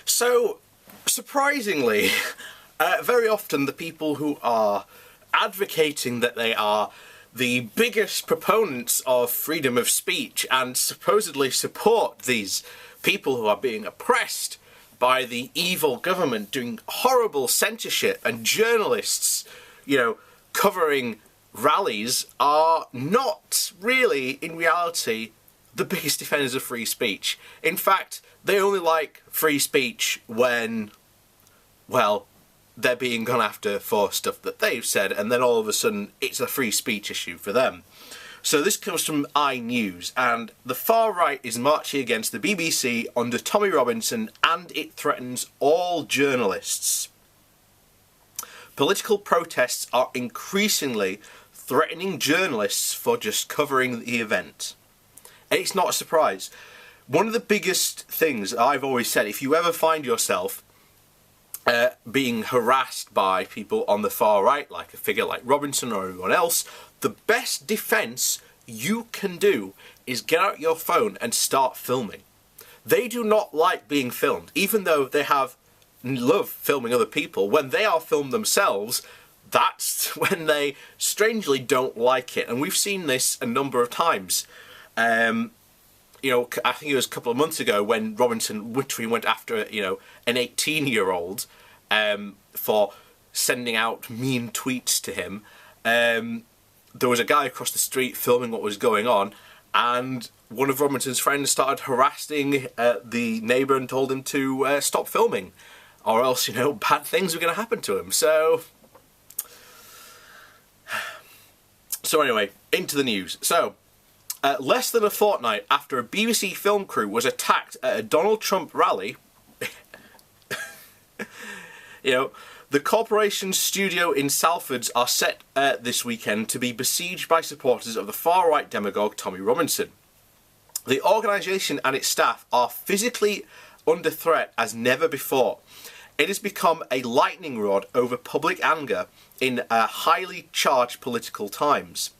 So, surprisingly, very often the people who are advocating that they are the biggest proponents of freedom of speech and supposedly support these people who are being oppressed by the evil government doing horrible censorship and journalists, covering rallies are not really, in reality, the biggest defenders of free speech. In fact, they only like free speech when, well, they're being gone after for stuff that they've said, and then all of a sudden it's a free speech issue for them. So this comes from iNews, and the far right is marching against the BBC under Tommy Robinson, and it threatens all journalists. Political protests are increasingly threatening journalists for just covering the event. And it's not a surprise. One of the biggest things I've always said, if you ever find yourself being harassed by people on the far right, like a figure like Robinson or everyone else, the best defence you can do is get out your phone and start filming. They do not like being filmed, even though they love filming other people. When they are filmed themselves, that's when they strangely don't like it. And we've seen this a number of times. I think it was a couple of months ago when Robinson literally went after, an 18-year-old for sending out mean tweets to him. There was a guy across the street filming what was going on, and one of Robinson's friends started harassing the neighbour and told him to stop filming, or else, bad things were going to happen to him. So anyway, into the news. So, less than a fortnight after a BBC film crew was attacked at a Donald Trump rally, the corporation's studio in Salfords are set this weekend to be besieged by supporters of the far-right demagogue Tommy Robinson. The organisation and its staff are physically under threat as never before. It has become a lightning rod over public anger in highly charged political times.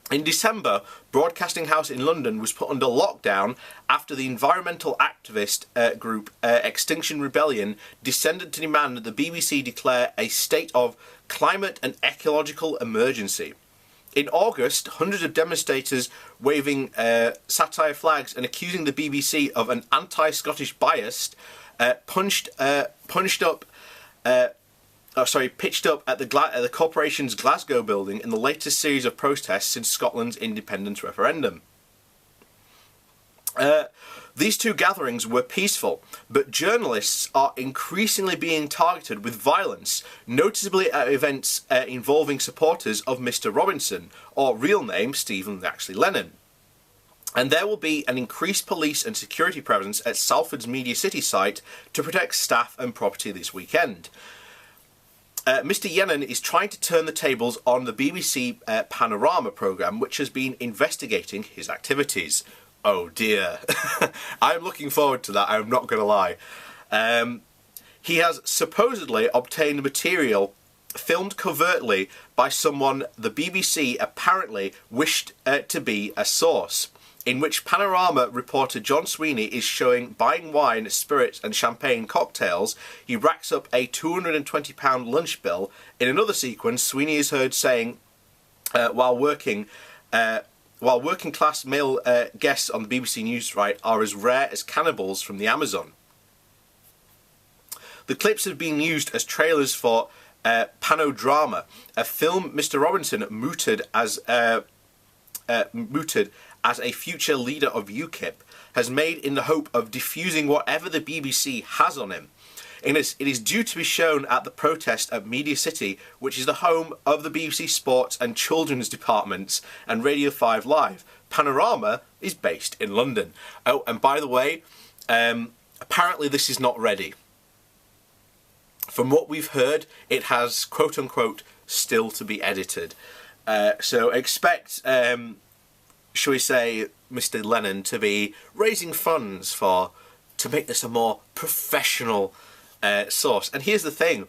In December, Broadcasting House in London was put under lockdown after the environmental activist group Extinction Rebellion descended to demand that the BBC declare a state of climate and ecological emergency. In August, hundreds of demonstrators waving satire flags and accusing the BBC of an anti-Scottish bias pitched up at the corporation's Glasgow building in the latest series of protests since Scotland's independence referendum. These two gatherings were peaceful, but journalists are increasingly being targeted with violence, noticeably at events involving supporters of Mr. Robinson, or real name Stephen Lennon. And there will be an increased police and security presence at Salford's Media City site to protect staff and property this weekend. Mr. Yennon is trying to turn the tables on the BBC Panorama programme, which has been investigating his activities. Oh dear. I'm looking forward to that, I'm not going to lie. He has supposedly obtained material filmed covertly by someone the BBC apparently wished to be a source, in which Panorama reporter John Sweeney is showing buying wine, spirits and champagne cocktails. He racks up a £220 lunch bill. In another sequence, Sweeney is heard saying, while working class male guests on the BBC News are as rare as cannibals from the Amazon. The clips have been used as trailers for Panodrama, a film Mr. Robinson mooted as a future leader of UKIP, has made in the hope of diffusing whatever the BBC has on him. It is due to be shown at the protest at Media City, which is the home of the BBC Sports and Children's departments and Radio 5 Live. Panorama is based in London. Oh, and by the way, apparently this is not ready. From what we've heard, it has, quote-unquote, still to be edited. So expect, shall we say, Mr. Lennon to be raising funds to make this a more professional source. And here's the thing,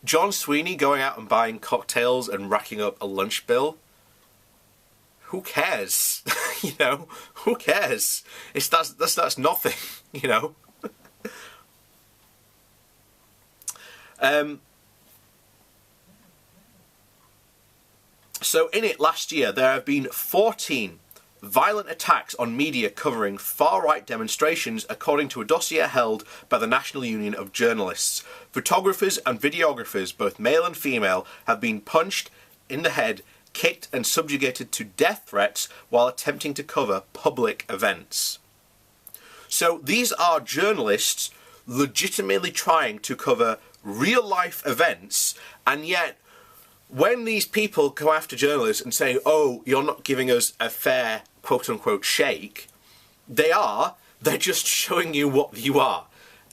John Sweeney going out and buying cocktails and racking up a lunch bill, who cares? Who cares? That's nothing, So in it last year, there have been 14 violent attacks on media covering far-right demonstrations, according to a dossier held by the National Union of Journalists. Photographers and videographers, both male and female, have been punched in the head, kicked and subjugated to death threats while attempting to cover public events. So these are journalists legitimately trying to cover real-life events, and yet when these people go after journalists and say, oh, you're not giving us a fair quote-unquote shake, they're just showing you what you are.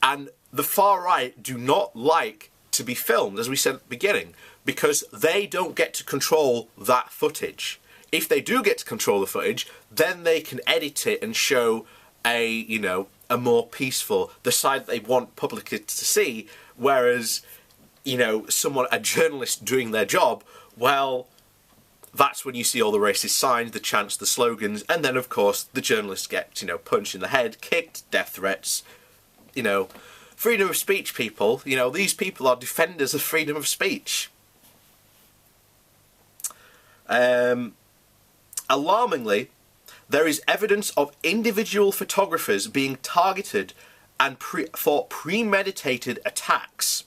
And the far right do not like to be filmed, as we said at the beginning, because they don't get to control that footage. If they do get to control the footage, then they can edit it and show a more peaceful, the side that they want public to see, whereas, a journalist doing their job, well, that's when you see all the racist signs, the chants, the slogans, and then, of course, the journalists get, punched in the head, kicked, death threats, freedom of speech, people. These people are defenders of freedom of speech. Alarmingly, there is evidence of individual photographers being targeted and for premeditated attacks,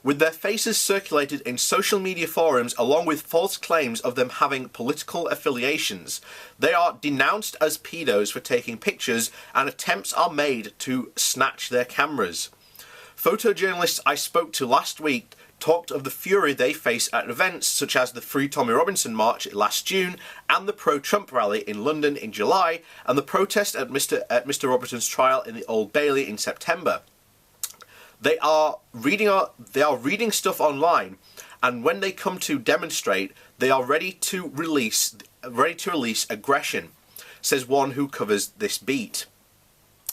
with their faces circulated in social media forums along with false claims of them having political affiliations. They are denounced as pedos for taking pictures, and attempts are made to snatch their cameras. Photojournalists I spoke to last week talked of the fury they face at events such as the Free Tommy Robinson March last June, and the pro-Trump rally in London in July, and the protest at Mr. Robinson's trial in the Old Bailey in September. They are reading stuff online, and when they come to demonstrate, they are ready to release aggression, says one who covers this beat.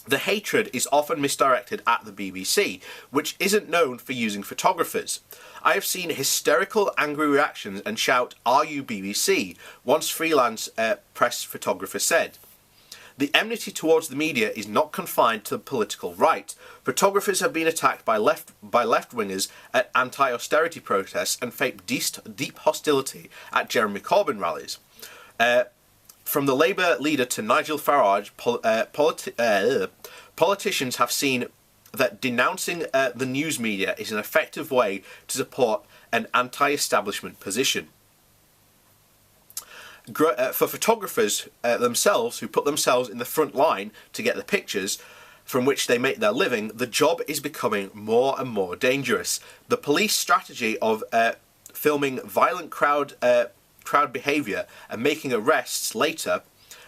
The hatred is often misdirected at the BBC, which isn't known for using photographers. I have seen hysterical, angry reactions and shout, "Are you BBC?" Once freelance press photographer said. The enmity towards the media is not confined to the political right. Photographers have been attacked by left-wingers at anti-austerity protests and faked deep hostility at Jeremy Corbyn rallies. From the Labour leader to Nigel Farage, politicians have seen that denouncing the news media is an effective way to support an anti-establishment position. For photographers themselves, who put themselves in the front line to get the pictures from which they make their living, the job is becoming more and more dangerous. The police strategy of filming violent crowd behaviour and making arrests later,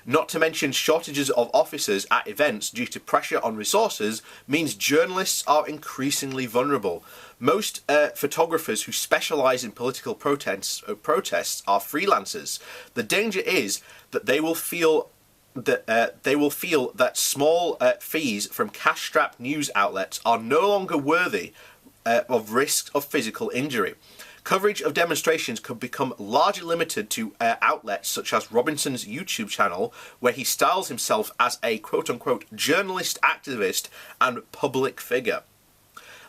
not to mention shortages of officers at events due to pressure on resources, means journalists are increasingly vulnerable. Most photographers who specialise in political protests are freelancers. The danger is that they will feel that small fees from cash-strapped news outlets are no longer worthy of risk of physical injury. Coverage of demonstrations could become largely limited to outlets such as Robinson's YouTube channel, where he styles himself as a quote-unquote journalist, activist and public figure.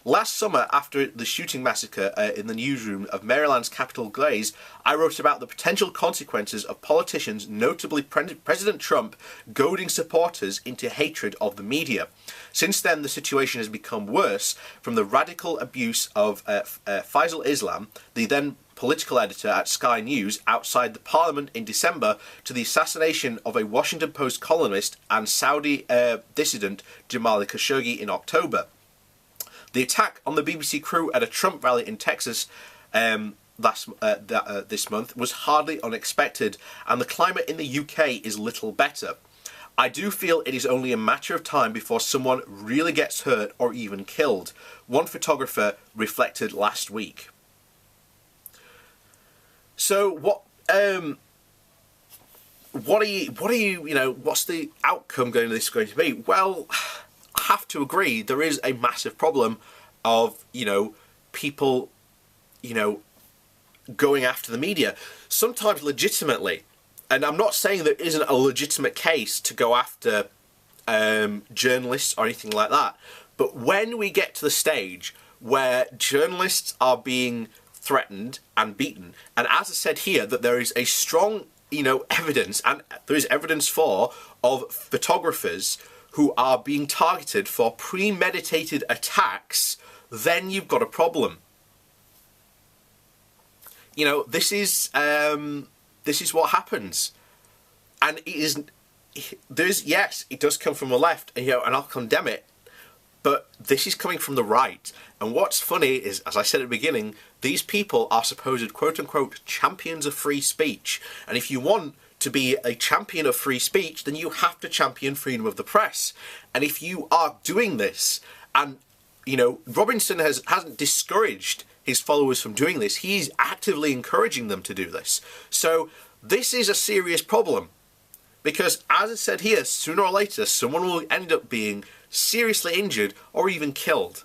Last summer, after the shooting massacre in the newsroom of Maryland's Capitol Glaze, I wrote about the potential consequences of politicians, notably President Trump, goading supporters into hatred of the media. Since then, the situation has become worse, from the radical abuse of Faisal Islam, the then political editor at Sky News, outside the parliament in December, to the assassination of a Washington Post columnist and Saudi dissident Jamal Khashoggi in October. The attack on the BBC crew at a Trump rally in Texas this month was hardly unexpected, and the climate in the UK is little better. I do feel it is only a matter of time before someone really gets hurt or even killed, one photographer reflected last week. So what's the outcome going to be? Well, I have to agree, there is a massive problem of, people, going after the media, sometimes legitimately. And I'm not saying there isn't a legitimate case to go after journalists or anything like that. But when we get to the stage where journalists are being threatened and beaten. And as I said here, that there is a strong, evidence, and there is evidence of photographers who are being targeted for premeditated attacks, then you've got a problem. This is what happens, and yes, it does come from the left, and I'll condemn it, but this is coming from the right. And what's funny is, as I said at the beginning, these people are supposed quote-unquote champions of free speech, and if you want to be a champion of free speech, then you have to champion freedom of the press. And if you are doing this, and Robinson hasn't discouraged his followers from doing this, he's actively encouraging them to do this. So this is a serious problem, because as I said here, sooner or later someone will end up being seriously injured or even killed.